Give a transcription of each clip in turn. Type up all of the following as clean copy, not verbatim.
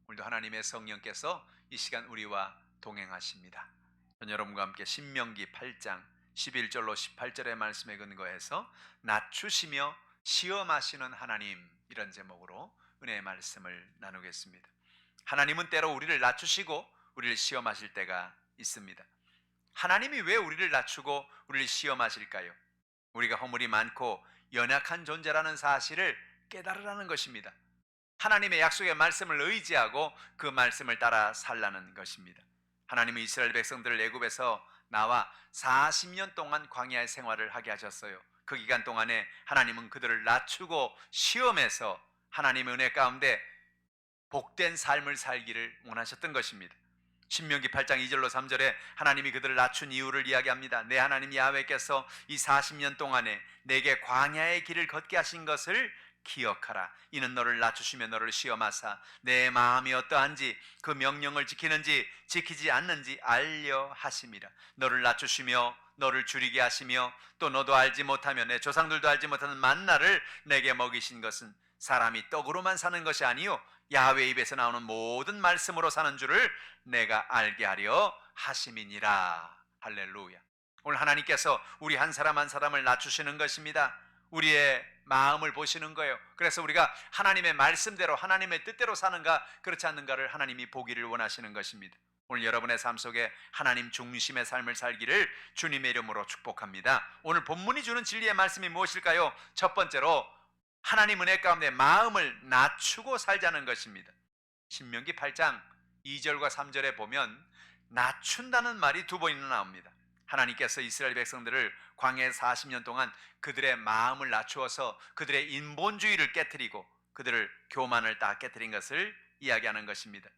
오늘도 하나님의 성령께서 이 시간 우리와 동행하십니다. 전 여러분과 함께 신명기 8장 11절로 18절의 말씀에 근거해서 낮추시며 시험하시는 하나님, 이런 제목으로 은혜의 말씀을 나누겠습니다. 하나님은 때로 우리를 낮추시고 우리를 시험하실 때가 있습니다. 하나님이 왜 우리를 낮추고 우리를 시험하실까요? 우리가 허물이 많고 연약한 존재라는 사실을 깨달으라는 것입니다. 하나님의 약속의 말씀을 의지하고 그 말씀을 따라 살라는 것입니다. 하나님은 이스라엘 백성들을 애굽에서 나와 40년 동안 광야의 생활을 하게 하셨어요. 그 기간 동안에 하나님은 그들을 낮추고 시험해서 하나님의 은혜 가운데 복된 삶을 살기를 원하셨던 것입니다. 신명기 8장 2절로 3절에 하나님이 그들을 낮춘 이유를 이야기합니다. 내 하나님 야훼께서 이 40년 동안에 내게 광야의 길을 걷게 하신 것을 기억하라. 이는 너를 낮추시며 너를 시험하사 내 마음이 어떠한지 그 명령을 지키는지 지키지 않는지 알려 하심이라. 너를 낮추시며 너를 줄이게 하시며 또 너도 알지 못하며 내 조상들도 알지 못하는 만나를 내게 먹이신 것은 사람이 떡으로만 사는 것이 아니요 야훼 입에서 나오는 모든 말씀으로 사는 줄을 내가 알게 하려 하심이니라. 할렐루야. 오늘 하나님께서 우리 한 사람 한 사람을 낮추시는 것입니다. 우리의 마음을 보시는 거예요. 그래서 우리가 하나님의 말씀대로 하나님의 뜻대로 사는가 그렇지 않는가를 하나님이 보기를 원하시는 것입니다. 오늘 여러분의 삶 속에 하나님 중심의 삶을 살기를 주님의 이름으로 축복합니다. 오늘 본문이 주는 진리의 말씀이 무엇일까요? 첫 번째로 하나님 은혜 가운데 마음을 낮추고 살자는 것입니다. 신명기 8장 2절과 3절에 보면 낮춘다는 말이 두 번이나 나옵니다. 하나님께서 이스라엘 백성들을 광야에 40년 동안 그들의 마음을 낮추어서 그들의 인본주의를 깨뜨리고 그들을 교만을 다 깨뜨린 것을 이야기하는 것입니다.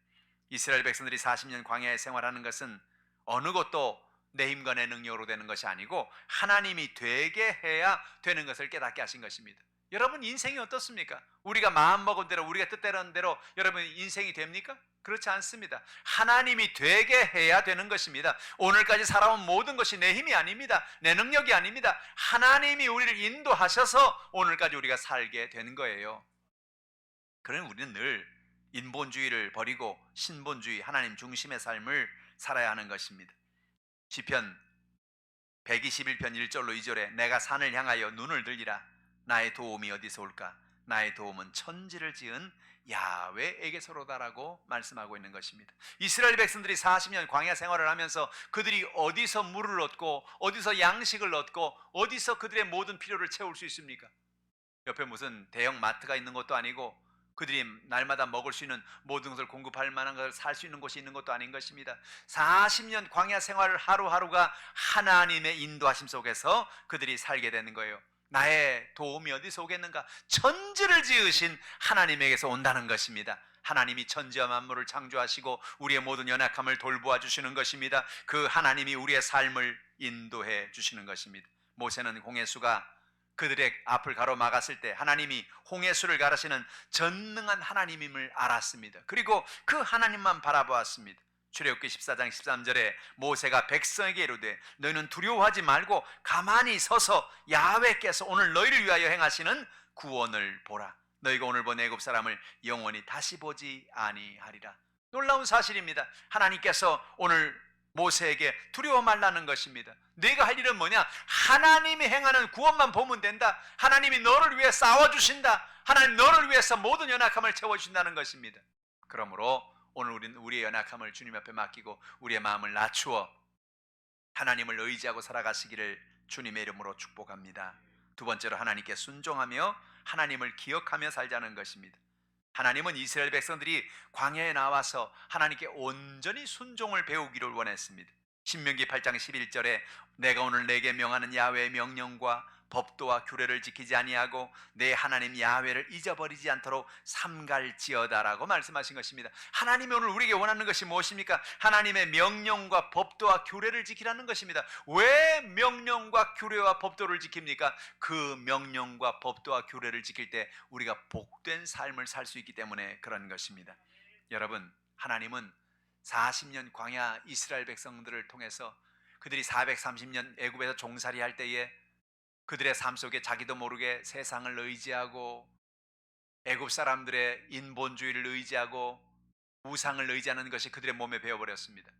이스라엘 백성들이 40년 광야에 생활하는 것은 어느 것도 내 힘과 내 능력으로 되는 것이 아니고 하나님이 되게 해야 되는 것을 깨닫게 하신 것입니다. 여러분 인생이 어떻습니까? 우리가 마음먹은 대로 우리가 뜻대로 하는 대로 여러분 인생이 됩니까? 그렇지 않습니다. 하나님이 되게 해야 되는 것입니다. 오늘까지 살아온 모든 것이 내 힘이 아닙니다. 내 능력이 아닙니다. 하나님이 우리를 인도하셔서 오늘까지 우리가 살게 되는 거예요. 그러니 우리는 늘 인본주의를 버리고 신본주의, 하나님 중심의 삶을 살아야 하는 것입니다. 시편 121편 1절로 2절에 내가 산을 향하여 눈을 들리라. 나의 도움이 어디서 올까? 나의 도움은 천지를 지은 야훼에게서로다라고 말씀하고 있는 것입니다. 이스라엘 백성들이 40년 광야 생활을 하면서 그들이 어디서 물을 얻고 어디서 양식을 얻고 어디서 그들의 모든 필요를 채울 수 있습니까? 옆에 무슨 대형 마트가 있는 것도 아니고 그들이 날마다 먹을 수 있는 모든 것을 공급할 만한 것을 살 수 있는 곳이 있는 것도 아닌 것입니다. 40년 광야 생활을 하루하루가 하나님의 인도하심 속에서 그들이 살게 되는 거예요. 나의 도움이 어디서 오겠는가? 천지를 지으신 하나님에게서 온다는 것입니다. 하나님이 천지와 만물을 창조하시고 우리의 모든 연약함을 돌보아 주시는 것입니다. 그 하나님이 우리의 삶을 인도해 주시는 것입니다. 모세는 홍해수가 그들의 앞을 가로막았을 때 하나님이 홍해수를 가르시는 전능한 하나님임을 알았습니다. 그리고 그 하나님만 바라보았습니다. 출애굽기 14장 13절에 모세가 백성에게 이르되 너희는 두려워하지 말고 가만히 서서 야훼께서 오늘 너희를 위하여 행하시는 구원을 보라. 너희가 오늘 본 애굽 사람을 영원히 다시 보지 아니하리라. 놀라운 사실입니다. 하나님께서 오늘 모세에게 두려워 말라는 것입니다. 네가 할 일은 뭐냐? 하나님이 행하는 구원만 보면 된다. 하나님이 너를 위해 싸워주신다. 하나님 너를 위해서 모든 연약함을 채워주신다는 것입니다. 그러므로 오늘 우리는 우리의 연약함을 주님 앞에 맡기고 우리의 마음을 낮추어 하나님을 의지하고 살아가시기를 주님의 이름으로 축복합니다. 두 번째로 하나님께 순종하며 하나님을 기억하며 살자는 것입니다. 하나님은 이스라엘 백성들이 광야에 나와서 하나님께 온전히 순종을 배우기를 원했습니다. 신명기 8장 11절에 내가 오늘 내게 명하는 야훼의 명령과 법도와 규례를 지키지 아니하고 내 하나님 야훼를 잊어버리지 않도록 삼갈지어다라고 말씀하신 것입니다. 하나님이 오늘 우리에게 원하는 것이 무엇입니까? 하나님의 명령과 법도와 규례를 지키라는 것입니다. 왜 명령과 규례와 법도를 지킵니까? 그 명령과 법도와 규례를 지킬 때 우리가 복된 삶을 살 수 있기 때문에 그런 것입니다. 여러분, 하나님은 40년 광야 이스라엘 백성들을 통해서 그들이 430년 애굽에서 종살이 할 때에 그들의 삶 속에 자기도 모르게 세상을 의지하고 애굽 사람들의 인본주의를 의지하고 우상을 의지하는 것이 그들의 몸에 배어버렸습니다.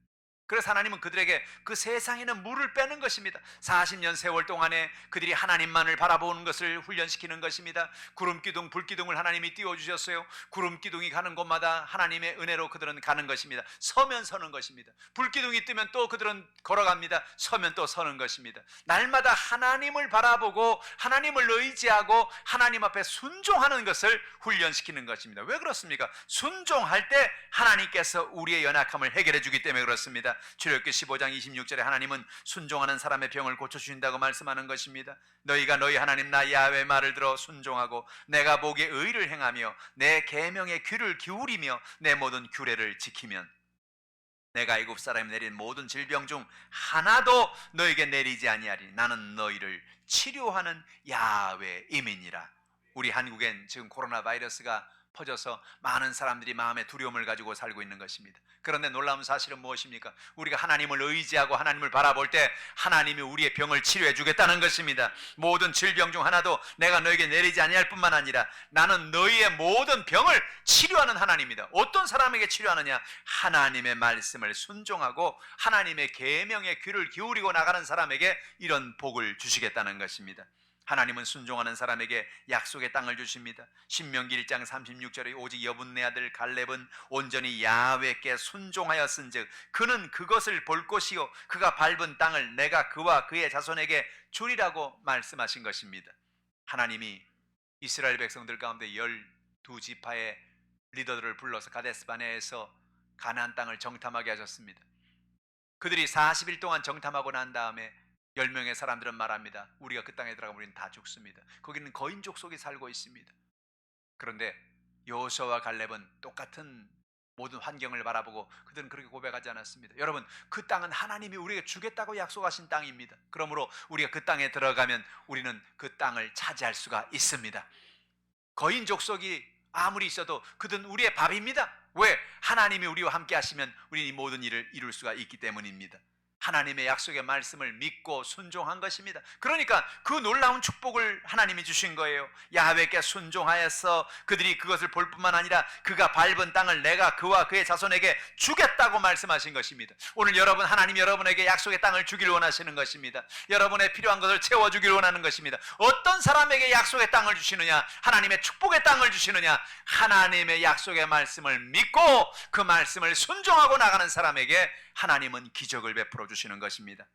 그래서 하나님은 그들에게 그 세상에는 물을 빼는 것입니다. 40년 세월 동안에 그들이 하나님만을 바라보는 것을 훈련시키는 것입니다. 구름기둥, 불기둥을 하나님이 띄워주셨어요. 구름기둥이 가는 곳마다 하나님의 은혜로 그들은 가는 것입니다. 서면 서는 것입니다. 불기둥이 뜨면 또 그들은 걸어갑니다. 서면 또 서는 것입니다. 날마다 하나님을 바라보고 하나님을 의지하고 하나님 앞에 순종하는 것을 훈련시키는 것입니다. 왜 그렇습니까? 순종할 때 하나님께서 우리의 연약함을 해결해 주기 때문에 그렇습니다. 출애굽기 15장 26절에 하나님은 순종하는 사람의 병을 고쳐주신다고 말씀하는 것입니다. 너희가 너희 하나님 나 야훼 말을 들어 순종하고 내가 보기에 의를 행하며 내 계명에 귀를 기울이며 내 모든 규례를 지키면 내가 애굽 사람이 내린 모든 질병 중 하나도 너에게 내리지 아니하리. 나는 너희를 치료하는 야훼임이니라. 우리 한국엔 지금 코로나 바이러스가 퍼져서 많은 사람들이 마음의 두려움을 가지고 살고 있는 것입니다. 그런데 놀라운 사실은 무엇입니까? 우리가 하나님을 의지하고 하나님을 바라볼 때 하나님이 우리의 병을 치료해 주겠다는 것입니다. 모든 질병 중 하나도 내가 너에게 내리지 아니할 뿐만 아니라 나는 너희의 모든 병을 치료하는 하나님이다. 어떤 사람에게 치료하느냐? 하나님의 말씀을 순종하고 하나님의 계명에 귀를 기울이고 나가는 사람에게 이런 복을 주시겠다는 것입니다. 하나님은 순종하는 사람에게 약속의 땅을 주십니다. 신명기 1장 36절에 오직 여분네 아들 갈렙은 온전히 야훼께 순종하였은즉 그는 그것을 볼 것이요 그가 밟은 땅을 내가 그와 그의 자손에게 주리라고 말씀하신 것입니다. 하나님이 이스라엘 백성들 가운데 12지파의 리더들을 불러서 가데스바네에서 가나안 땅을 정탐하게 하셨습니다. 그들이 40일 동안 정탐하고 난 다음에 10명의 사람들은 말합니다. 우리가 그 땅에 들어가면 우리는 다 죽습니다. 거기는 거인 족속이 살고 있습니다. 그런데 여호수아와 갈렙은 똑같은 모든 환경을 바라보고 그들은 그렇게 고백하지 않았습니다. 여러분, 그 땅은 하나님이 우리에게 주겠다고 약속하신 땅입니다. 그러므로 우리가 그 땅에 들어가면 우리는 그 땅을 차지할 수가 있습니다. 거인 족속이 아무리 있어도 그들은 우리의 밥입니다. 왜? 하나님이 우리와 함께 하시면 우리는 이 모든 일을 이룰 수가 있기 때문입니다. 하나님의 약속의 말씀을 믿고 순종한 것입니다. 그러니까 그 놀라운 축복을 하나님이 주신 거예요. 야훼께 순종하여서 그들이 그것을 볼 뿐만 아니라 그가 밟은 땅을 내가 그와 그의 자손에게 주겠다고 말씀하신 것입니다. 오늘 여러분, 하나님이 여러분에게 약속의 땅을 주기를 원하시는 것입니다. 여러분의 필요한 것을 채워주기를 원하는 것입니다. 어떤 사람에게 약속의 땅을 주시느냐? 하나님의 축복의 땅을 주시느냐? 하나님의 약속의 말씀을 믿고 그 말씀을 순종하고 나가는 사람에게 하나님은 기적을 베풀어 주시는 것입니다.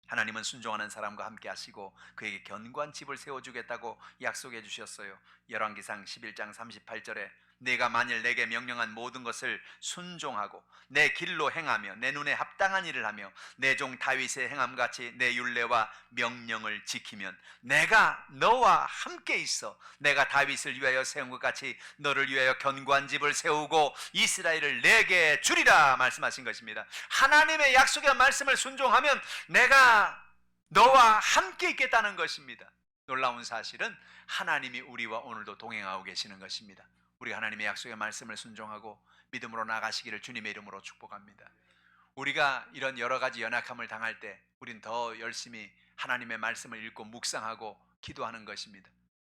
하나님은 순종하는 사람과 함께 하시고 그에게 견고한 집을 세워주겠다고 약속해 주셨어요. 열왕기상 11장 38절에 네가 만일 내게 명령한 모든 것을 순종하고 내 길로 행하며 내 눈에 합당한 일을 하며 내 종 다윗의 행함같이 내 율례와 명령을 지키면 내가 너와 함께 있어 내가 다윗을 위하여 세운 것 같이 너를 위하여 견고한 집을 세우고 이스라엘을 내게 주리라 말씀하신 것입니다. 하나님의 약속의 말씀을 순종하면 내가 너와 함께 있겠다는 것입니다. 놀라운 사실은 하나님이 우리와 오늘도 동행하고 계시는 것입니다. 우리가 하나님의 약속의 말씀을 순종하고 믿음으로 나가시기를 주님의 이름으로 축복합니다. 우리가 이런 여러 가지 연약함을 당할 때 우린 더 열심히 하나님의 말씀을 읽고 묵상하고 기도하는 것입니다.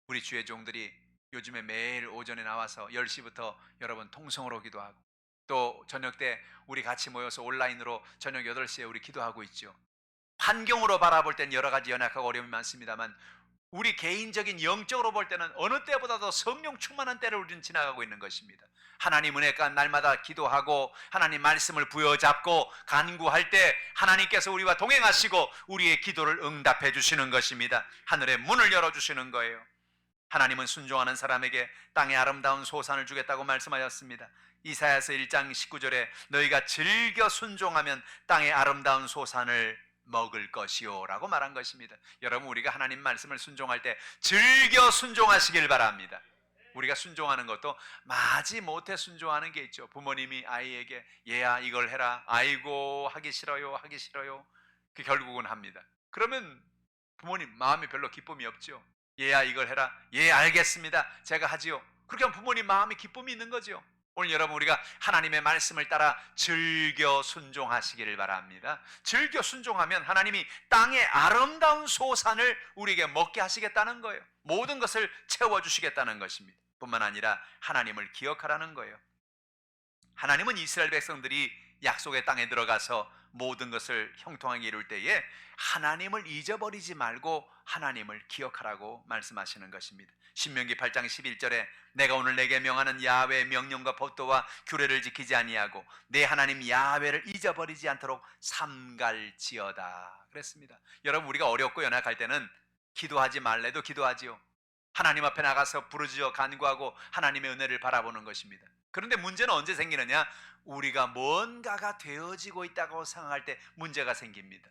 우리 주의 종들이 요즘에 매일 오전에 나와서 10시부터 여러분 통성으로 기도하고 또 저녁 때 우리 같이 모여서 온라인으로 저녁 8시에 우리 기도하고 있죠. 환경으로 바라볼 때는 여러 가지 연약하고 어려움이 많습니다만 우리 개인적인 영적으로 볼 때는 어느 때보다도 성령 충만한 때를 우리는 지나가고 있는 것입니다. 하나님 은혜가 날마다 기도하고 하나님 말씀을 부여잡고 간구할 때 하나님께서 우리와 동행하시고 우리의 기도를 응답해 주시는 것입니다. 하늘의 문을 열어주시는 거예요. 하나님은 순종하는 사람에게 땅의 아름다운 소산을 주겠다고 말씀하셨습니다. 이사야서 1장 19절에 너희가 즐겨 순종하면 땅의 아름다운 소산을 먹을 것이요 라고 말한 것입니다. 여러분, 우리가 하나님 말씀을 순종할 때 즐겨 순종하시길 바랍니다. 우리가 순종하는 것도 마지못해 순종하는 게 있죠. 부모님이 아이에게 얘야 이걸 해라, 아이고 하기 싫어요 하기 싫어요, 그 결국은 합니다. 그러면 부모님 마음에 별로 기쁨이 없죠. 얘야 이걸 해라, 예 알겠습니다 제가 하지요. 그렇게 하면 부모님 마음에 기쁨이 있는 거죠. 오늘 여러분, 우리가 하나님의 말씀을 따라 즐겨 순종하시기를 바랍니다. 즐겨 순종하면 하나님이 땅의 아름다운 소산을 우리에게 먹게 하시겠다는 거예요. 모든 것을 채워주시겠다는 것입니다. 뿐만 아니라 하나님을 기억하라는 거예요. 하나님은 이스라엘 백성들이 약속의 땅에 들어가서 모든 것을 형통하게 이룰 때에 하나님을 잊어버리지 말고 하나님을 기억하라고 말씀하시는 것입니다. 신명기 8장 11절에 내가 오늘 내게 명하는 야훼의 명령과 법도와 규례를 지키지 아니하고 내 하나님 야훼를 잊어버리지 않도록 삼갈지어다 그랬습니다. 여러분, 우리가 어렵고 연약할 때는 기도하지 말래도 기도하지요. 하나님 앞에 나가서 부르짖어 간구하고 하나님의 은혜를 바라보는 것입니다. 그런데 문제는 언제 생기느냐? 우리가 뭔가가 되어지고 있다고 생각할 때 문제가 생깁니다.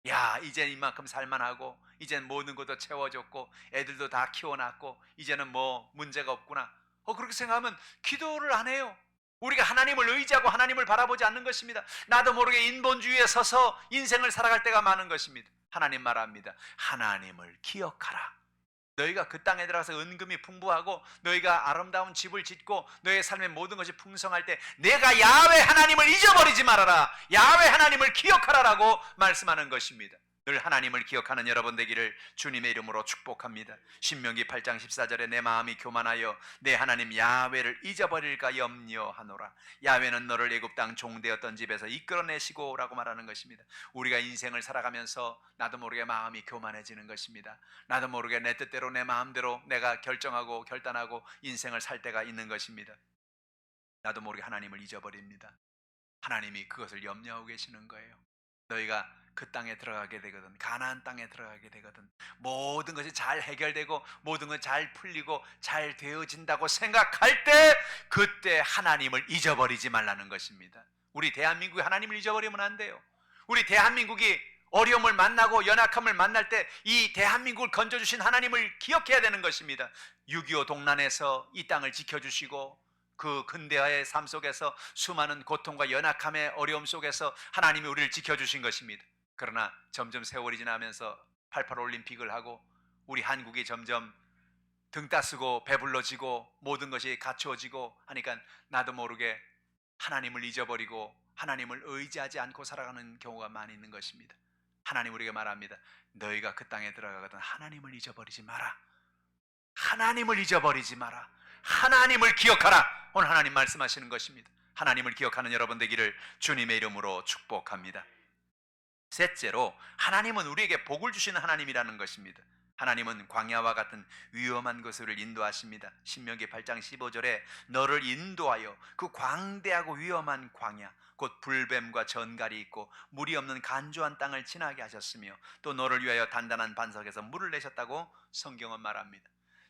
야, 이제 이만큼 살만하고 이젠 모든 것도 채워졌고 애들도 다 키워놨고 이제는 뭐 문제가 없구나. 그렇게 생각하면 기도를 안 해요. 우리가 하나님을 의지하고 하나님을 바라보지 않는 것입니다. 나도 모르게 인본주의에 서서 인생을 살아갈 때가 많은 것입니다. 하나님 말합니다. 하나님을 기억하라. 너희가 그 땅에 들어가서 은금이 풍부하고 너희가 아름다운 집을 짓고 너희의 삶의 모든 것이 풍성할 때 내가 야훼 하나님을 잊어버리지 말아라. 야훼 하나님을 기억하라라고 말씀하는 것입니다. 늘 하나님을 기억하는 여러분 되기를 주님의 이름으로 축복합니다. 신명기 8장 14절에 내 마음이 교만하여 내 하나님 야훼를 잊어버릴까 염려하노라. 야훼는 너를 애굽 땅 종되었던 집에서 이끌어내시고 라고 말하는 것입니다. 우리가 인생을 살아가면서 나도 모르게 마음이 교만해지는 것입니다. 나도 모르게 내 뜻대로 내 마음대로 내가 결정하고 결단하고 인생을 살 때가 있는 것입니다. 나도 모르게 하나님을 잊어버립니다. 하나님이 그것을 염려하고 계시는 거예요. 너희가 그 땅에 들어가게 되거든, 가나안 땅에 들어가게 되거든, 모든 것이 잘 해결되고 모든 것이 잘 풀리고 잘 되어진다고 생각할 때 그때 하나님을 잊어버리지 말라는 것입니다. 우리 대한민국이 하나님을 잊어버리면 안 돼요. 우리 대한민국이 어려움을 만나고 연약함을 만날 때 이 대한민국을 건져주신 하나님을 기억해야 되는 것입니다. 6.25 동란에서 이 땅을 지켜주시고 그 근대화의 삶 속에서 수많은 고통과 연약함의 어려움 속에서 하나님이 우리를 지켜주신 것입니다. 그러나 점점 세월이 지나면서 88 올림픽을 하고 우리 한국이 점점 등 따스고 배불러지고 모든 것이 갖추어지고 하니까 나도 모르게 하나님을 잊어버리고 하나님을 의지하지 않고 살아가는 경우가 많이 있는 것입니다. 하나님 우리에게 말합니다. 너희가 그 땅에 들어가거든 하나님을 잊어버리지 마라. 하나님을 잊어버리지 마라. 하나님을 기억하라. 오늘 하나님 말씀하시는 것입니다. 하나님을 기억하는 여러분 되기를 주님의 이름으로 축복합니다. 셋째로 하나님은 우리에게 복을 주시는 하나님이라는 것입니다. 하나님은 광야와 같은 위험한 곳을 인도하십니다. 신명기 8장 15절에 너를 인도하여 그 광대하고 위험한 광야 곧 불뱀과 전갈이 있고 물이 없는 간조한 땅을 지나게 하셨으며 또 너를 위하여 단단한 반석에서 물을 내셨다고 성경은 말합니다.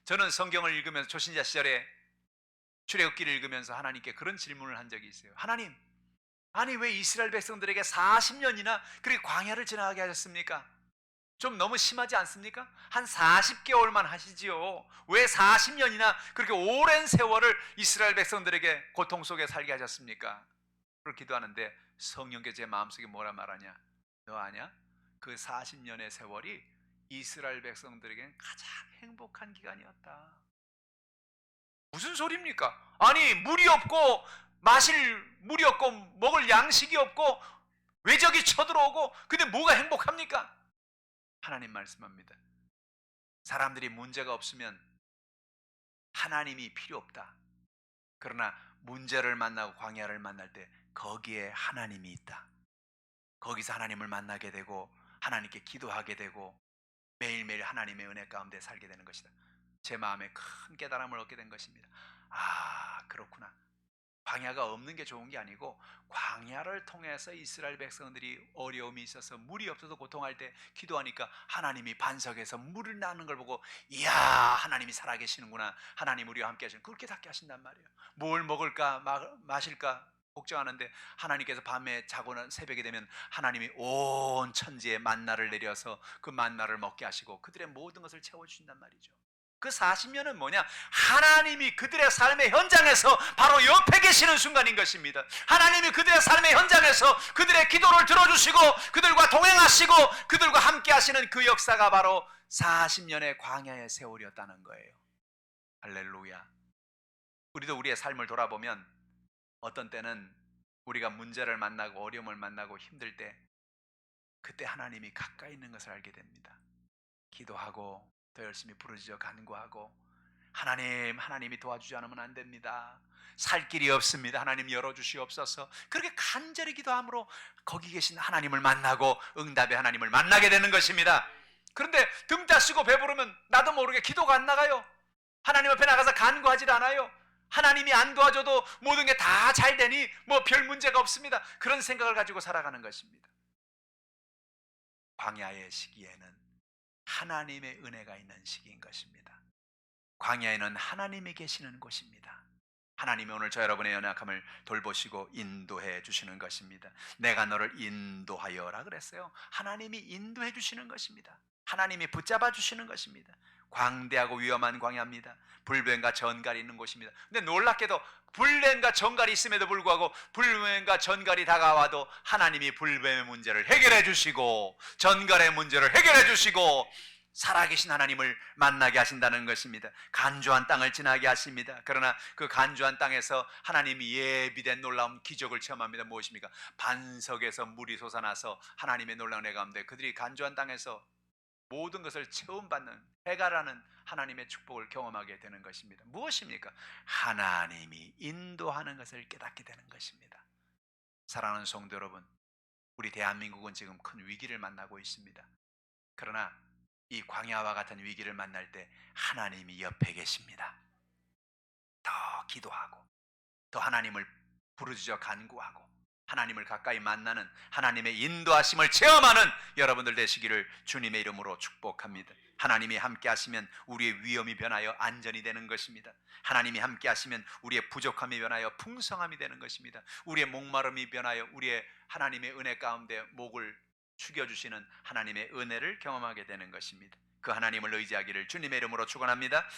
저는 성경을 읽으면서 초신자 시절에 출애굽기를 읽으면서 하나님께 그런 질문을 한 적이 있어요. 하나님, 아니 왜 이스라엘 백성들에게 40년이나 그렇게 광야를 지나가게 하셨습니까? 좀 너무 심하지 않습니까? 한 40개월만 하시지요. 왜 40년이나 그렇게 오랜 세월을 이스라엘 백성들에게 고통 속에 살게 하셨습니까? 그렇게 기도하는데 성령께 제 마음속에 뭐라 말하냐? 너 아냐? 그 40년의 세월이 이스라엘 백성들에게는 가장 행복한 기간이었다. 무슨 소리입니까? 아니 물이 없고 마실 물이 없고 먹을 양식이 없고 외적이 쳐들어오고 근데 뭐가 행복합니까? 하나님 말씀합니다. 사람들이 문제가 없으면 하나님이 필요 없다. 그러나 문제를 만나고 광야를 만날 때 거기에 하나님이 있다. 거기서 하나님을 만나게 되고 하나님께 기도하게 되고 매일매일 하나님의 은혜 가운데 살게 되는 것이다. 제 마음에 큰 깨달음을 얻게 된 것입니다. 아, 그렇구나. 광야가 없는 게 좋은 게 아니고 광야를 통해서 이스라엘 백성들이 어려움이 있어서 물이 없어서 고통할 때 기도하니까 하나님이 반석에서 물을 나는 걸 보고 이야, 하나님이 살아계시는구나. 하나님 우리와 함께 하시는 그렇게 닿게 하신단 말이에요. 뭘 먹을까 마실까 걱정하는데 하나님께서 밤에 자고는 새벽이 되면 하나님이 온 천지에 만나를 내려서 그 만나를 먹게 하시고 그들의 모든 것을 채워주신단 말이죠. 그 40년은 뭐냐? 하나님이 그들의 삶의 현장에서 바로 옆에 계시는 순간인 것입니다. 하나님이 그들의 삶의 현장에서 그들의 기도를 들어주시고 그들과 동행하시고 그들과 함께 하시는 그 역사가 바로 40년의 광야의 세월이었다는 거예요. 할렐루야. 우리도 우리의 삶을 돌아보면 어떤 때는 우리가 문제를 만나고 어려움을 만나고 힘들 때 그때 하나님이 가까이 있는 것을 알게 됩니다. 기도하고 더 열심히 부르짖어 간구하고 하나님이 도와주지 않으면 안 됩니다. 살 길이 없습니다. 하나님 열어주시옵소서. 그렇게 간절히 기도함으로 거기 계신 하나님을 만나고 응답의 하나님을 만나게 되는 것입니다. 그런데 등 따시고 배부르면 나도 모르게 기도가 안 나가요. 하나님 앞에 나가서 간구하지 않아요. 하나님이 안 도와줘도 모든 게 다 잘 되니 뭐 별 문제가 없습니다. 그런 생각을 가지고 살아가는 것입니다. 광야의 시기에는 하나님의 은혜가 있는 시기인 것입니다. 광야에는 하나님이 계시는 곳입니다. 하나님이 오늘 저 여러분의 연약함을 돌보시고 인도해 주시는 것입니다. 내가 너를 인도하여라 그랬어요. 하나님이 인도해 주시는 것입니다. 하나님이 붙잡아 주시는 것입니다. 광대하고 위험한 광야입니다. 불뱀과 전갈이 있는 곳입니다. 근데 놀랍게도 불뱀과 전갈이 있음에도 불구하고 불뱀과 전갈이 다가와도 하나님이 불뱀의 문제를 해결해 주시고 전갈의 문제를 해결해 주시고 살아계신 하나님을 만나게 하신다는 것입니다. 간조한 땅을 지나게 하십니다. 그러나 그 간조한 땅에서 하나님이 예비된 놀라운 기적을 체험합니다. 무엇입니까? 반석에서 물이 솟아나서 하나님의 놀라운 애 가운데 그들이 간조한 땅에서 모든 것을 체험받는 해가라는 하나님의 축복을 경험하게 되는 것입니다. 무엇입니까? 하나님이 인도하는 것을 깨닫게 되는 것입니다. 사랑하는 성도 여러분, 우리 대한민국은 지금 큰 위기를 만나고 있습니다. 그러나 이 광야와 같은 위기를 만날 때 하나님이 옆에 계십니다. 더 기도하고 더 하나님을 부르짖어 간구하고 하나님을 가까이 만나는 하나님의 인도하심을 체험하는 여러분들 되시기를 주님의 이름으로 축복합니다. 하나님이 함께 하시면 우리의 위험이 변하여 안전이 되는 것입니다. 하나님이 함께 하시면 우리의 부족함이 변하여 풍성함이 되는 것입니다. 우리의 목마름이 변하여 우리의 하나님의 은혜 가운데 목을 죽여주시는 하나님의 은혜를 경험하게 되는 것입니다. 그 하나님을 의지하기를 주님의 이름으로 축원합니다.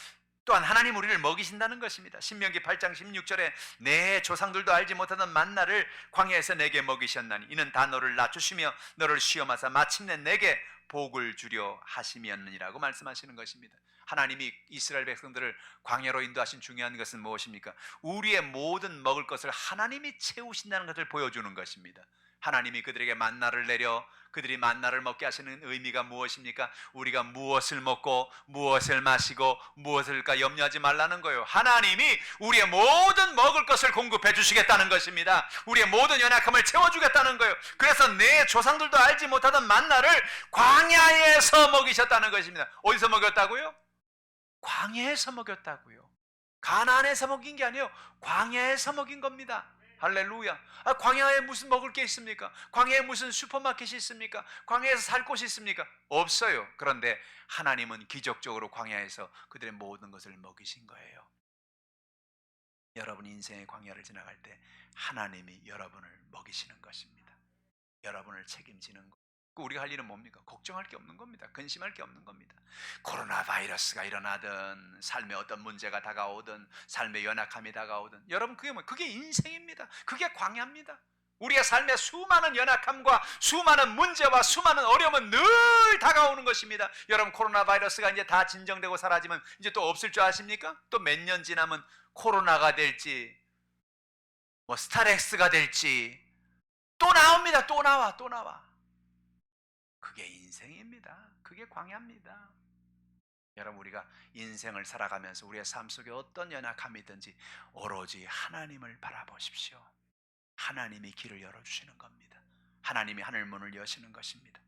또한 하나님 우리를 먹이신다는 것입니다. 신명기 8장 16절에 내 조상들도 알지 못하던 만나를 광야에서 내게 먹이셨나니 이는 다 너를 낮추시며 너를 시험하사 마침내 내게 복을 주려 하심이었느니라고 말씀하시는 것입니다. 하나님이 이스라엘 백성들을 광야로 인도하신 중요한 것은 무엇입니까? 우리의 모든 먹을 것을 하나님이 채우신다는 것을 보여주는 것입니다. 하나님이 그들에게 만나를 내려 그들이 만나를 먹게 하시는 의미가 무엇입니까? 우리가 무엇을 먹고 무엇을 마시고 무엇을까 염려하지 말라는 거예요. 하나님이 우리의 모든 먹을 것을 공급해 주시겠다는 것입니다. 우리의 모든 연약함을 채워주겠다는 거예요. 그래서 내 조상들도 알지 못하던 만나를 광야에서 먹이셨다는 것입니다. 어디서 먹였다고요? 광야에서 먹였다고요. 가나안에서 먹인 게 아니에요. 광야에서 먹인 겁니다. 할렐루야. 광야에 무슨 먹을 게 있습니까? 광야에 무슨 슈퍼마켓이 있습니까? 광야에서 살 곳이 있습니까? 없어요. 그런데 하나님은 기적적으로 광야에서 그들의 모든 것을 먹이신 거예요. 여러분 인생의 광야를 지나갈 때 하나님이 여러분을 먹이시는 것입니다. 여러분을 책임지는 것. 우리가 할 일은 뭡니까? 걱정할 게 없는 겁니다. 근심할 게 없는 겁니다. 코로나 바이러스가 일어나든 삶에 어떤 문제가 다가오든 삶의 연약함이 다가오든 여러분 그게 인생입니다. 그게 광야입니다. 우리의 삶에 수많은 연약함과 수많은 문제와 수많은 어려움은 늘 다가오는 것입니다. 여러분 코로나 바이러스가 이제 다 진정되고 사라지면 이제 또 없을 줄 아십니까? 또 몇 년 지나면 코로나가 될지 뭐 스타렉스가 될지 또 나옵니다. 또 나와. 그게 인생입니다. 그게 광야입니다. 여러분 우리가 인생을 살아가면서 우리의 삶 속에 어떤 연약함이든지 오로지 하나님을 바라보십시오. 하나님이 길을 열어주시는 겁니다. 하나님이 하늘문을 여시는 것입니다.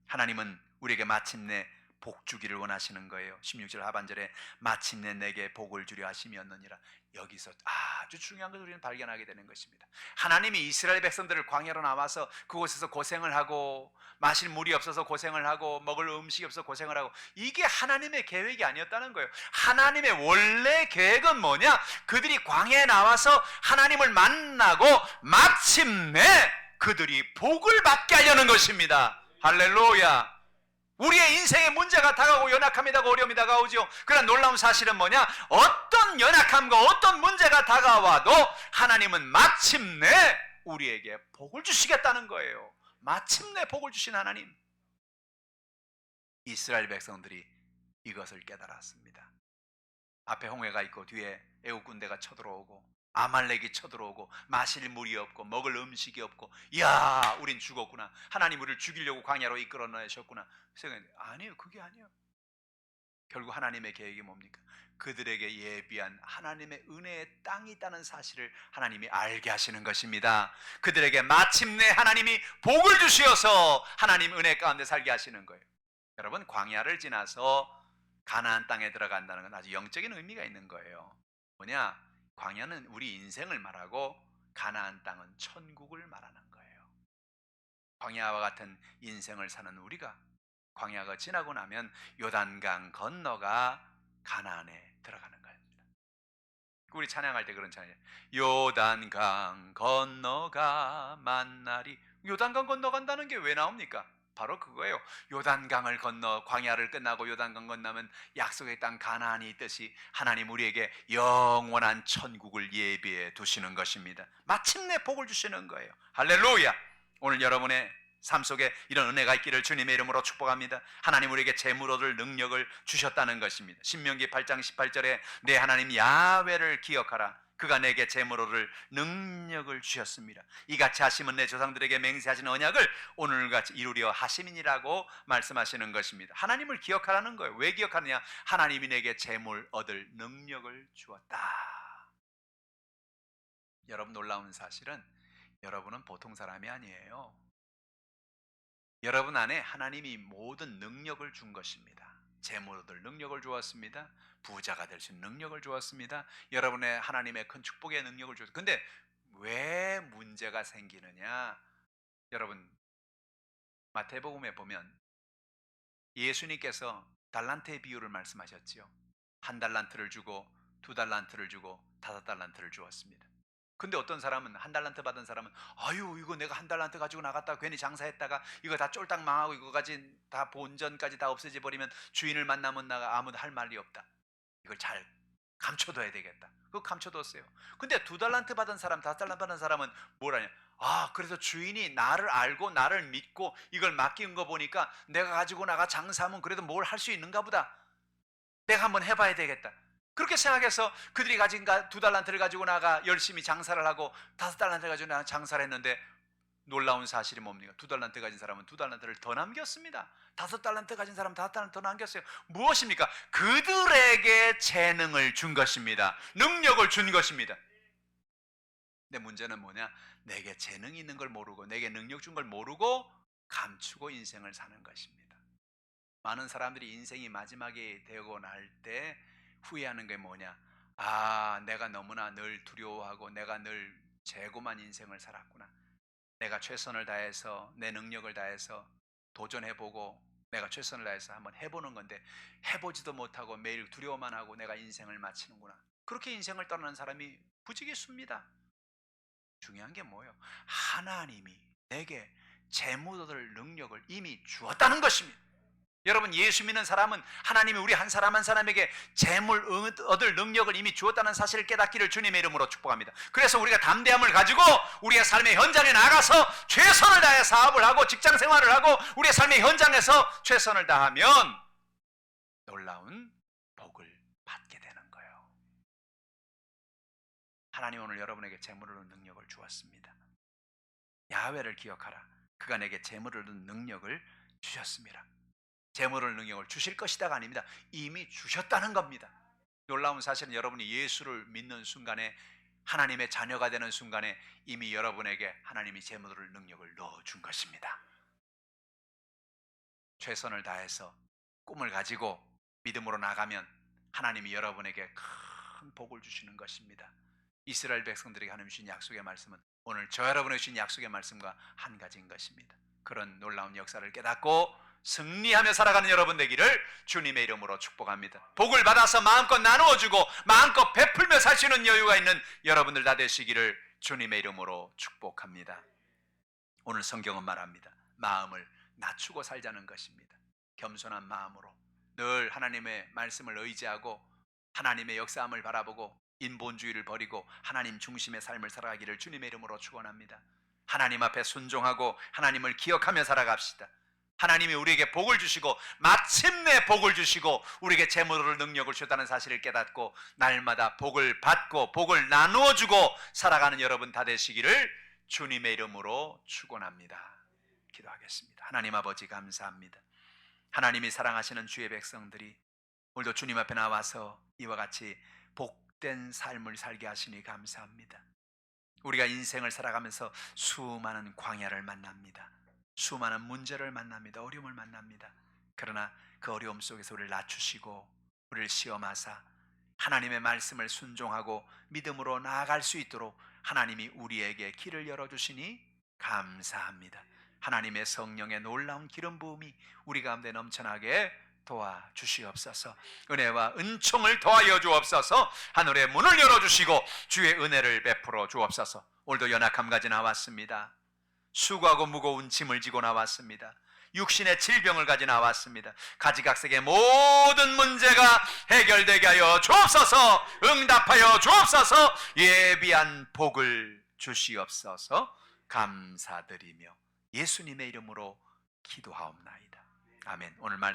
하나님은 우리에게 마침내 복 주기를 원하시는 거예요. 16절 하반절에 마침내 내게 복을 주려 하심이었느니라. 여기서 아주 중요한 것을 우리는 발견하게 되는 것입니다. 하나님이 이스라엘 백성들을 광야로 나와서 그곳에서 고생을 하고 마실 물이 없어서 고생을 하고 먹을 음식이 없어서 고생을 하고 이게 하나님의 계획이 아니었다는 거예요. 하나님의 원래 계획은 뭐냐? 그들이 광야에 나와서 하나님을 만나고 마침내 그들이 복을 받게 하려는 것입니다. 할렐루야. 우리의 인생에 문제가 다가오고 연약함이 다가오고 어려움이 다가오죠. 그러나 놀라운 사실은 뭐냐? 어떤 연약함과 어떤 문제가 다가와도 하나님은 마침내 우리에게 복을 주시겠다는 거예요. 마침내 복을 주신 하나님. 이스라엘 백성들이 이것을 깨달았습니다. 앞에 홍해가 있고 뒤에 애국 군대가 쳐들어오고 아말렉이 쳐들어오고 마실 물이 없고 먹을 음식이 없고 이야 우린 죽었구나. 하나님 우리를 죽이려고 광야로 이끌어내셨구나. 아니에요. 그게 아니에요. 결국 하나님의 계획이 뭡니까? 그들에게 예비한 하나님의 은혜의 땅이 있다는 사실을 하나님이 알게 하시는 것입니다. 그들에게 마침내 하나님이 복을 주시어서 하나님 은혜 가운데 살게 하시는 거예요. 여러분, 광야를 지나서 가나안 땅에 들어간다는 건 아주 영적인 의미가 있는 거예요. 뭐냐? 광야는 우리 인생을 말하고 가나안 땅은 천국을 말하는 거예요. 광야와 같은 인생을 사는 우리가 광야가 지나고 나면 요단강 건너가 가나안에 들어가는 겁니다. 우리 찬양할 때 그런 찬양, 요단강 건너가 만나리. 요단강 건너간다는 게 왜 나옵니까? 바로 그거예요. 요단강을 건너 광야를 끝나고 요단강 건너면 약속의 땅 가나안이 있듯이 하나님 우리에게 영원한 천국을 예비해 두시는 것입니다. 마침내 복을 주시는 거예요. 할렐루야. 오늘 여러분의 삶 속에 이런 은혜가 있기를 주님의 이름으로 축복합니다. 하나님 우리에게 재물 얻을 능력을 주셨다는 것입니다. 신명기 8장 18절에 내 하나님 야훼를 기억하라. 그가 내게 재물 얻을 능력을 주셨습니다. 이같이 하시면 내 조상들에게 맹세하신 언약을 오늘같이 이루려 하심이니라고 말씀하시는 것입니다. 하나님을 기억하라는 거예요. 왜 기억하느냐? 하나님이 내게 재물 얻을 능력을 주었다. 여러분, 놀라운 사실은 여러분은 보통 사람이 아니에요. 여러분 안에 하나님이 모든 능력을 준 것입니다. 재물 얻을 능력을 주었습니다. 부자가 될 수 있는 능력을 주었습니다. 여러분의 하나님의 큰 축복의 능력을 주었습니다. 근데 왜 문제가 생기느냐? 여러분, 마태복음에 보면 예수님께서 달란트의 비유를 말씀하셨지요. 한 달란트를 주고 두 달란트를 주고 다섯 달란트를 주었습니다. 근데 어떤 사람은 한 달란트 받은 사람은 아유 이거 내가 한 달란트 가지고 나갔다가 괜히 장사했다가 이거 다 쫄딱 망하고 이거까지 다 본전까지 다 없어져 버리면 주인을 만나면 나가 아무도 할 말이 없다. 이걸 잘 감춰둬야 되겠다. 그거 감춰뒀어요. 근데 두 달란트 받은 사람, 다섯 달란트 받은 사람은 뭐라냐? 아, 그래서 주인이 나를 알고 나를 믿고 이걸 맡긴 거 보니까 내가 가지고 나가 장사하면 그래도 뭘 할 수 있는가 보다. 내가 한번 해봐야 되겠다. 그렇게 생각해서 그들이 가진 두 달란트를 가지고 나가 열심히 장사를 하고 다섯 달란트를 가지고 나가 장사를 했는데 놀라운 사실이 뭡니까? 두 달란트 가진 사람은 두 달란트를 더 남겼습니다. 다섯 달란트 가진 사람은 다섯 달란트 더 남겼어요. 무엇입니까? 그들에게 재능을 준 것입니다. 능력을 준 것입니다. 근데 문제는 뭐냐? 내게 재능이 있는 걸 모르고 내게 능력 준 걸 모르고 감추고 인생을 사는 것입니다. 많은 사람들이 인생이 마지막에 되고 날 때 후회하는 게 뭐냐? 아, 내가 너무나 늘 두려워하고 내가 늘 재고만 인생을 살았구나. 내가 최선을 다해서 내 능력을 다해서 도전해보고 내가 최선을 다해서 한번 해보는 건데 해보지도 못하고 매일 두려워만 하고 내가 인생을 마치는구나. 그렇게 인생을 떠나는 사람이 부지기수입니다. 중요한 게 뭐예요? 하나님이 내게 재물 얻을 능력을 이미 주었다는 것입니다. 여러분, 예수 믿는 사람은 하나님이 우리 한 사람 한 사람에게 재물 얻을 능력을 이미 주었다는 사실을 깨닫기를 주님의 이름으로 축복합니다. 그래서 우리가 담대함을 가지고 우리의 삶의 현장에 나가서 최선을 다해 사업을 하고 직장 생활을 하고 우리의 삶의 현장에서 최선을 다하면 놀라운 복을 받게 되는 거예요. 하나님 오늘 여러분에게 재물을 얻는 능력을 주었습니다. 야훼를 기억하라. 그가 내게 재물을 얻는 능력을 주셨습니다. 재물을 능력을 주실 것이다가 아닙니다. 이미 주셨다는 겁니다. 놀라운 사실은 여러분이 예수를 믿는 순간에 하나님의 자녀가 되는 순간에 이미 여러분에게 하나님이 재물을 능력을 넣어준 것입니다. 최선을 다해서 꿈을 가지고 믿음으로 나가면 하나님이 여러분에게 큰 복을 주시는 것입니다. 이스라엘 백성들에게 하나님 주신 약속의 말씀은 오늘 저 여러분에게 주신 약속의 말씀과 한 가지인 것입니다. 그런 놀라운 역사를 깨닫고 승리하며 살아가는 여러분 되기를 주님의 이름으로 축복합니다. 복을 받아서 마음껏 나누어주고 마음껏 베풀며 살 수 있는 여유가 있는 여러분들 다 되시기를 주님의 이름으로 축복합니다. 오늘 성경은 말합니다. 마음을 낮추고 살자는 것입니다. 겸손한 마음으로 늘 하나님의 말씀을 의지하고 하나님의 역사함을 바라보고 인본주의를 버리고 하나님 중심의 삶을 살아가기를 주님의 이름으로 축원합니다. 하나님 앞에 순종하고 하나님을 기억하며 살아갑시다. 하나님이 우리에게 복을 주시고 마침내 복을 주시고 우리에게 재물을 능력을 주셨다는 사실을 깨닫고 날마다 복을 받고 복을 나누어 주고 살아가는 여러분 다 되시기를 주님의 이름으로 축원합니다. 기도하겠습니다. 하나님 아버지 감사합니다. 하나님이 사랑하시는 주의 백성들이 오늘도 주님 앞에 나와서 이와 같이 복된 삶을 살게 하시니 감사합니다. 우리가 인생을 살아가면서 수많은 광야를 만납니다. 수많은 문제를 만납니다. 어려움을 만납니다. 그러나 그 어려움 속에서 우리를 낮추시고 우리를 시험하사 하나님의 말씀을 순종하고 믿음으로 나아갈 수 있도록 하나님이 우리에게 길을 열어주시니 감사합니다. 하나님의 성령의 놀라운 기름 부음이 우리 가운데 넘쳐나게 도와주시옵소서. 은혜와 은총을 더하여 주옵소서. 하늘의 문을 열어주시고 주의 은혜를 베풀어 주옵소서. 오늘도 연약함 가지 나왔습니다. 수고하고 무거운 짐을 지고 나왔습니다. 육신의 질병을 가지 나왔습니다. 가지각색의 모든 문제가 해결되게 하여 주옵소서. 응답하여 주옵소서. 예비한 복을 주시옵소서. 감사드리며 예수님의 이름으로 기도하옵나이다. 아멘. 오늘 말씀